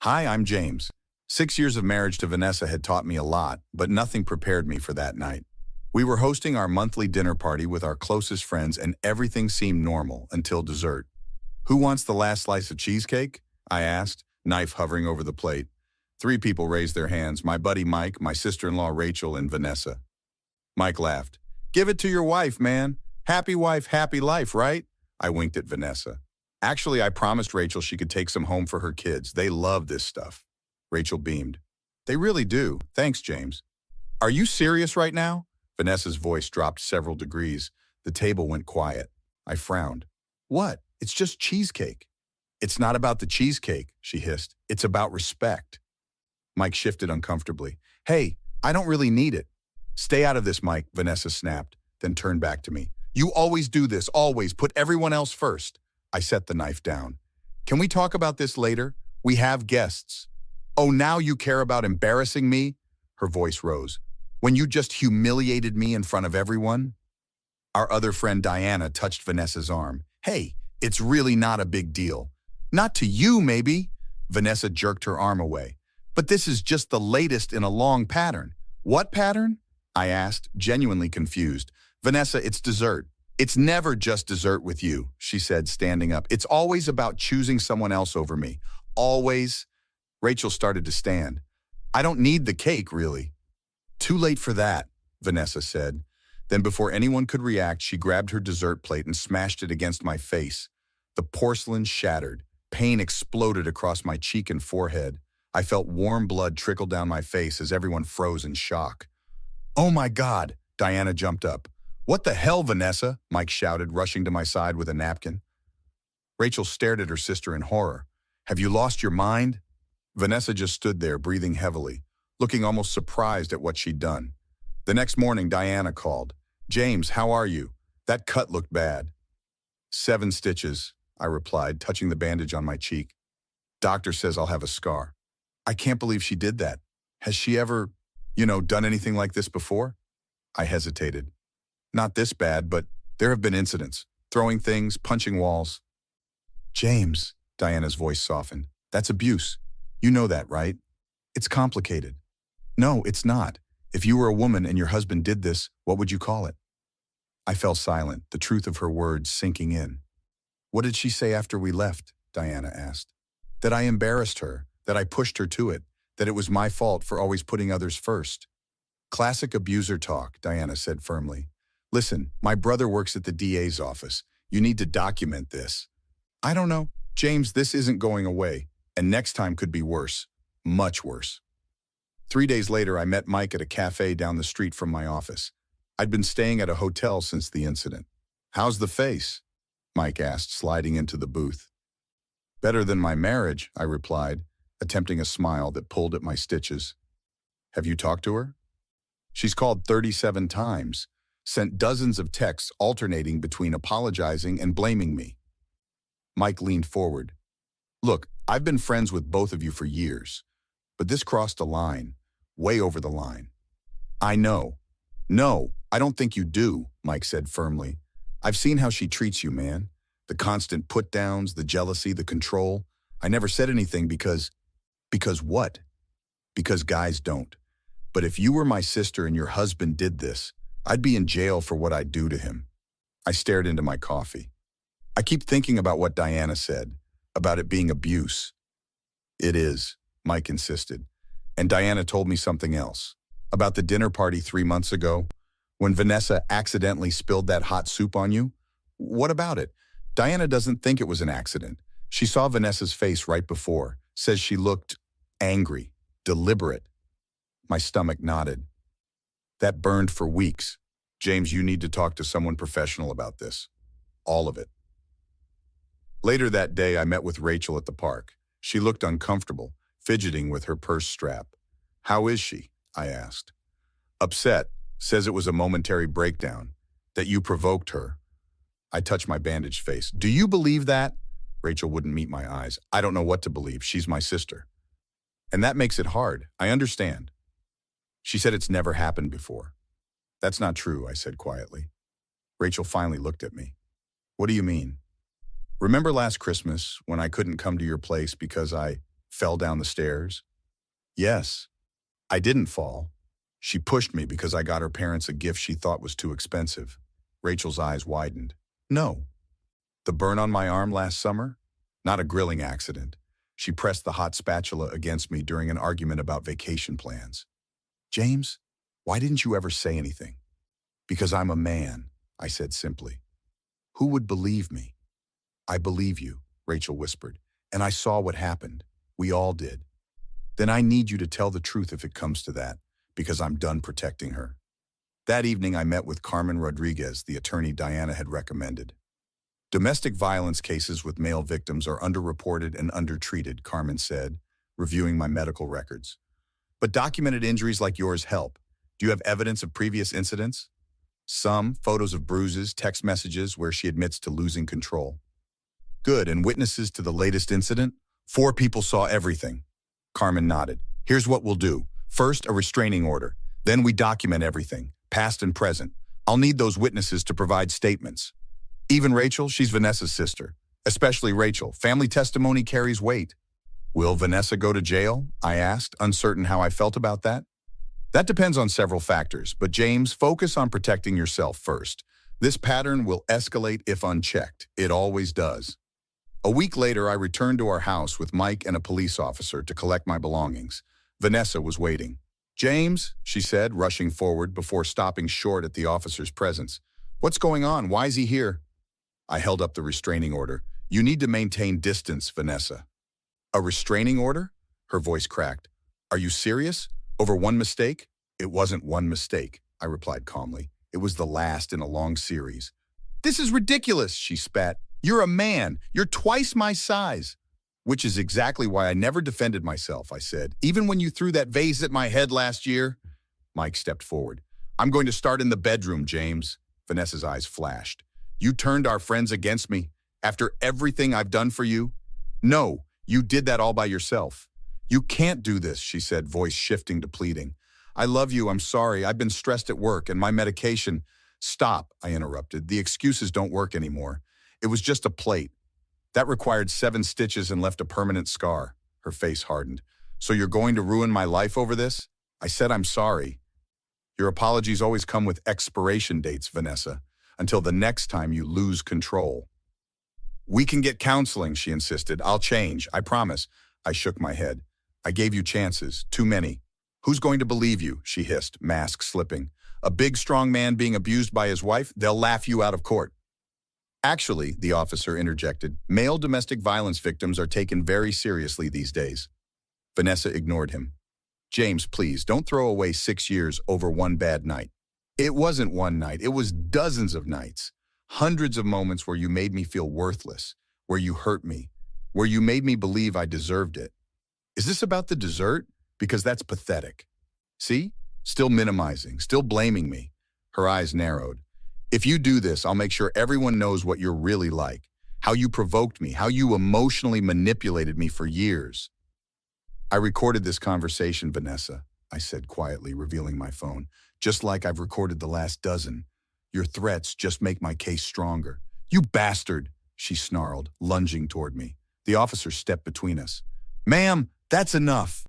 Hi, I'm James. 6 years of marriage to Vanessa had taught me a lot, but nothing prepared me for that night. We were hosting our monthly dinner party with our closest friends and everything seemed normal until dessert. Who wants the last slice of cheesecake? I asked, knife hovering over the plate. Three people raised their hands, my buddy Mike, my sister-in-law Rachel, and Vanessa. Mike laughed. Give it to your wife, man. Happy wife, happy life, right? I winked at Vanessa. Actually, I promised Rachel she could take some home for her kids. They love this stuff. Rachel beamed. They really do. Thanks, James. Are you serious right now? Vanessa's voice dropped several degrees. The table went quiet. I frowned. What? It's just cheesecake. It's not about the cheesecake, she hissed. It's about respect. Mike shifted uncomfortably. Hey, I don't really need it. Stay out of this, Mike, Vanessa snapped, then turned back to me. You always do this, always. Put everyone else first. I set the knife down. Can we talk about this later? We have guests. Oh, now you care about embarrassing me? Her voice rose. When you just humiliated me in front of everyone? Our other friend Diana touched Vanessa's arm. Hey, it's really not a big deal. Not to you, maybe. Vanessa jerked her arm away. But this is just the latest in a long pattern. What pattern? I asked, genuinely confused. Vanessa, it's dessert. It's never just dessert with you, she said, standing up. It's always about choosing someone else over me. Always. Rachel started to stand. I don't need the cake, really. Too late for that, Vanessa said. Then before anyone could react, she grabbed her dessert plate and smashed it against my face. The porcelain shattered. Pain exploded across my cheek and forehead. I felt warm blood trickle down my face as everyone froze in shock. Oh my God, Diana jumped up. What the hell, Vanessa? Mike shouted, rushing to my side with a napkin. Rachel stared at her sister in horror. Have you lost your mind? Vanessa just stood there, breathing heavily, looking almost surprised at what she'd done. The next morning, Diana called. James, how are you? That cut looked bad. 7 stitches, I replied, touching the bandage on my cheek. Doctor says I'll have a scar. I can't believe she did that. Has she ever, done anything like this before? I hesitated. Not this bad, but there have been incidents. Throwing things, punching walls. James, Diana's voice softened. That's abuse. You know that, right? It's complicated. No, it's not. If you were a woman and your husband did this, what would you call it? I fell silent, the truth of her words sinking in. What did she say after we left? Diana asked. That I embarrassed her, that I pushed her to it, that it was my fault for always putting others first. Classic abuser talk, Diana said firmly. Listen, my brother works at the DA's office. You need to document this. I don't know. James, this isn't going away, and next time could be worse. Much worse. 3 days later, I met Mike at a cafe down the street from my office. I'd been staying at a hotel since the incident. How's the face? Mike asked, sliding into the booth. Better than my marriage, I replied, attempting a smile that pulled at my stitches. Have you talked to her? She's called 37 times, sent dozens of texts alternating between apologizing and blaming me. Mike leaned forward. Look, I've been friends with both of you for years, but this crossed a line, way over the line. I know. No, I don't think you do, Mike said firmly. I've seen how she treats you, man. The constant put-downs, the jealousy, the control. I never said anything because what? Because guys don't. But if you were my sister and your husband did this, I'd be in jail for what I'd do to him. I stared into my coffee. I keep thinking about what Diana said, about it being abuse. It is, Mike insisted. And Diana told me something else. About the dinner party 3 months ago, when Vanessa accidentally spilled that hot soup on you. What about it? Diana doesn't think it was an accident. She saw Vanessa's face right before, says she looked angry, deliberate. My stomach nodded. That burned for weeks. James, you need to talk to someone professional about this. All of it. Later that day, I met with Rachel at the park. She looked uncomfortable, fidgeting with her purse strap. How is she? I asked. Upset, says it was a momentary breakdown, that you provoked her. I touched my bandaged face. Do you believe that? Rachel wouldn't meet my eyes. I don't know what to believe. She's my sister. And that makes it hard. I understand. She said it's never happened before. That's not true, I said quietly. Rachel finally looked at me. What do you mean? Remember last Christmas when I couldn't come to your place because I Fell down the stairs? Yes. I didn't fall. She pushed me because I got her parents a gift she thought was too expensive. Rachel's eyes widened. No. The burn on my arm last summer? Not a grilling accident. She pressed the hot spatula against me during an argument about vacation plans. James, why didn't you ever say anything? Because I'm a man, I said simply. Who would believe me? I believe you, Rachel whispered, and I saw what happened. We all did. Then I need you to tell the truth if it comes to that, because I'm done protecting her. That evening I met with Carmen Rodriguez, the attorney Diana had recommended. Domestic violence cases with male victims are underreported and undertreated, Carmen said, reviewing my medical records. But documented injuries like yours help. Do you have evidence of previous incidents? Some, photos of bruises, text messages where she admits to losing control. Good, and witnesses to the latest incident? 4 people saw everything. Carmen nodded. Here's what we'll do. First, a restraining order. Then we document everything, past and present. I'll need those witnesses to provide statements. Even Rachel, she's Vanessa's sister. Especially Rachel. Family testimony carries weight. Will Vanessa go to jail? I asked, uncertain how I felt about that. That depends on several factors, but James, focus on protecting yourself first. This pattern will escalate if unchecked. It always does. A week later, I returned to our house with Mike and a police officer to collect my belongings. Vanessa was waiting. James, she said, rushing forward before stopping short at the officer's presence. What's going on? Why is he here? I held up the restraining order. You need to maintain distance, Vanessa. A restraining order? Her voice cracked. Are you serious? Over one mistake? It wasn't one mistake, I replied calmly. It was the last in a long series. This is ridiculous, she spat. You're a man. You're twice my size. Which is exactly why I never defended myself, I said. Even when you threw that vase at my head last year? Mike stepped forward. I'm going to start in the bedroom, James. Vanessa's eyes flashed. You turned our friends against me after everything I've done for you? No, you did that all by yourself. You can't do this, she said, voice shifting to pleading. I love you, I'm sorry, I've been stressed at work and my medication. Stop, I interrupted. The excuses don't work anymore. It was just a plate. That required 7 stitches and left a permanent scar. Her face hardened. So you're going to ruin my life over this? I said I'm sorry. Your apologies always come with expiration dates, Vanessa, until the next time you lose control. We can get counseling, she insisted. I'll change, I promise. I shook my head. I gave you chances, too many. Who's going to believe you? She hissed, mask slipping. A big, strong man being abused by his wife? They'll laugh you out of court. Actually, the officer interjected, male domestic violence victims are taken very seriously these days. Vanessa ignored him. James, please, don't throw away 6 years over one bad night. It wasn't one night, it was dozens of nights. Hundreds of moments where you made me feel worthless, where you hurt me, where you made me believe I deserved it. Is this about the dessert? Because that's pathetic. See? Still minimizing, still blaming me. Her eyes narrowed. If you do this, I'll make sure everyone knows what you're really like, how you provoked me, how you emotionally manipulated me for years. I recorded this conversation, Vanessa, I said quietly, revealing my phone, just like I've recorded the last dozen. Your threats just make my case stronger. You bastard, she snarled, lunging toward me. The officer stepped between us. Ma'am, that's enough.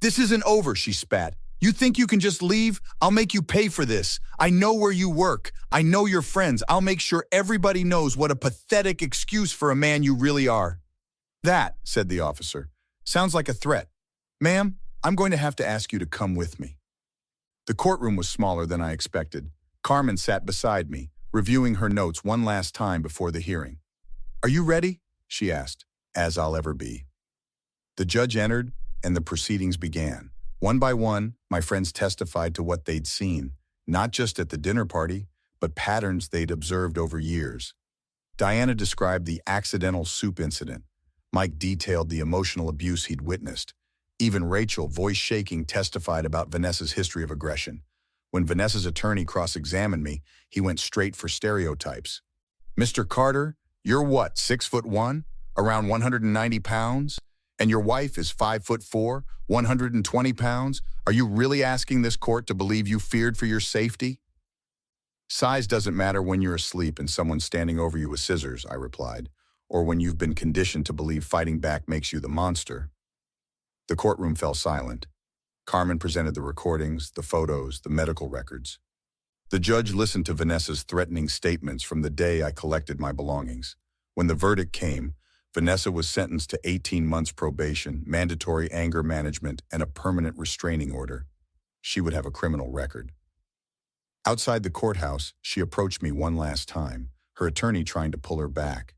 This isn't over, she spat. You think you can just leave? I'll make you pay for this. I know where you work. I know your friends. I'll make sure everybody knows what a pathetic excuse for a man you really are. That, said the officer, sounds like a threat. Ma'am, I'm going to have to ask you to come with me. The courtroom was smaller than I expected. Carmen sat beside me, reviewing her notes one last time before the hearing. Are you ready? She asked, as I'll ever be. The judge entered, and the proceedings began. One by one, my friends testified to what they'd seen, not just at the dinner party, but patterns they'd observed over years. Diana described the accidental soup incident. Mike detailed the emotional abuse he'd witnessed. Even Rachel, voice shaking, testified about Vanessa's history of aggression. When Vanessa's attorney cross-examined me, he went straight for stereotypes. Mr. Carter, you're what, 6'1", around 190 pounds? And your wife is 5'4", 120 pounds? Are you really asking this court to believe you feared for your safety? Size doesn't matter when you're asleep and someone's standing over you with scissors, I replied, or when you've been conditioned to believe fighting back makes you the monster. The courtroom fell silent. Carmen presented the recordings, the photos, the medical records. The judge listened to Vanessa's threatening statements from the day I collected my belongings. When the verdict came, Vanessa was sentenced to 18 months probation, mandatory anger management, and a permanent restraining order. She would have a criminal record. Outside the courthouse, she approached me one last time, her attorney trying to pull her back.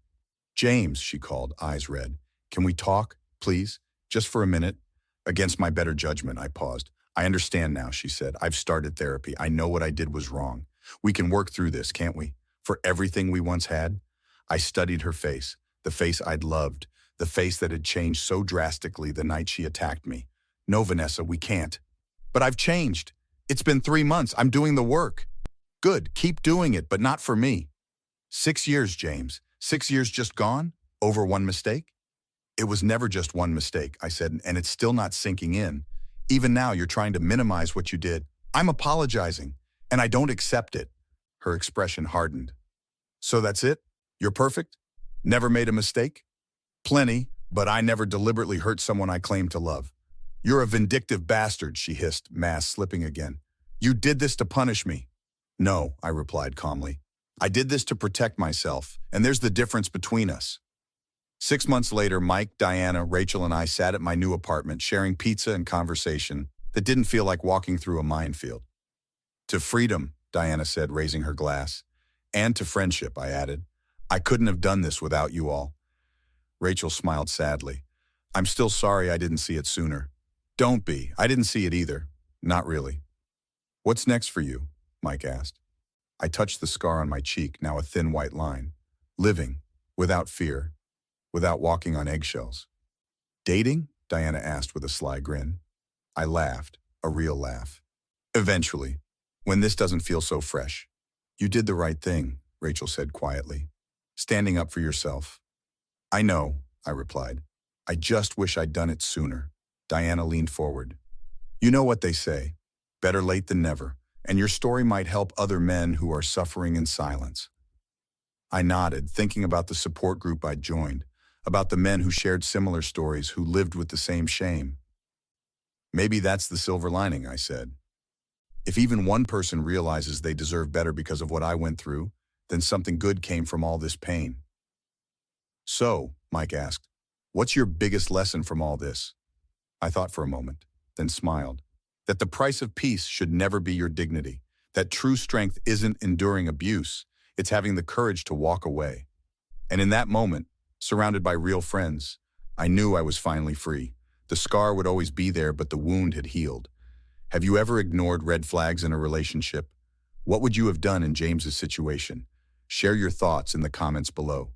"James," she called, eyes red. "Can we talk, please? Just for a minute?" Against my better judgment, I paused. "I understand now," she said. "I've started therapy. I know what I did was wrong. We can work through this, can't we? For everything we once had?" I studied her face, the face I'd loved, the face that had changed so drastically the night she attacked me. "No, Vanessa, we can't." "But I've changed. It's been 3 months. I'm doing the work." "Good, keep doing it, but not for me." 6 years, James. 6 years just gone? Over one mistake? "It was never just one mistake," I said, "and it's still not sinking in. Even now, you're trying to minimize what you did." "I'm apologizing, and I don't accept it." Her expression hardened. "So that's it? You're perfect? Never made a mistake?" "Plenty, but I never deliberately hurt someone I claim to love." "You're a vindictive bastard," she hissed, mask slipping again. "You did this to punish me." "No," I replied calmly. "I did this to protect myself, and there's the difference between us." 6 months later, Mike, Diana, Rachel, and I sat at my new apartment, sharing pizza and conversation that didn't feel like walking through a minefield. "To freedom," Diana said, raising her glass. "And to friendship," I added. "I couldn't have done this without you all." Rachel smiled sadly. "I'm still sorry I didn't see it sooner." "Don't be. I didn't see it either. Not really." "What's next for you?" Mike asked. I touched the scar on my cheek, now a thin white line. "Living, without fear, without walking on eggshells." "Dating?" Diana asked with a sly grin. I laughed, a real laugh. "Eventually, when this doesn't feel so fresh." "You did the right thing," Rachel said quietly. "Standing up for yourself." "I know," I replied. "I just wish I'd done it sooner." Diana leaned forward. "You know what they say, better late than never, and your story might help other men who are suffering in silence." I nodded, thinking about the support group I'd joined, about the men who shared similar stories, who lived with the same shame. "Maybe that's the silver lining," I said. "If even one person realizes they deserve better because of what I went through, then something good came from all this pain." "So," Mike asked, "what's your biggest lesson from all this?" I thought for a moment, then smiled. "That the price of peace should never be your dignity. That true strength isn't enduring abuse, it's having the courage to walk away." And in that moment, surrounded by real friends, I knew I was finally free. The scar would always be there, but the wound had healed. Have you ever ignored red flags in a relationship? What would you have done in James's situation? Share your thoughts in the comments below.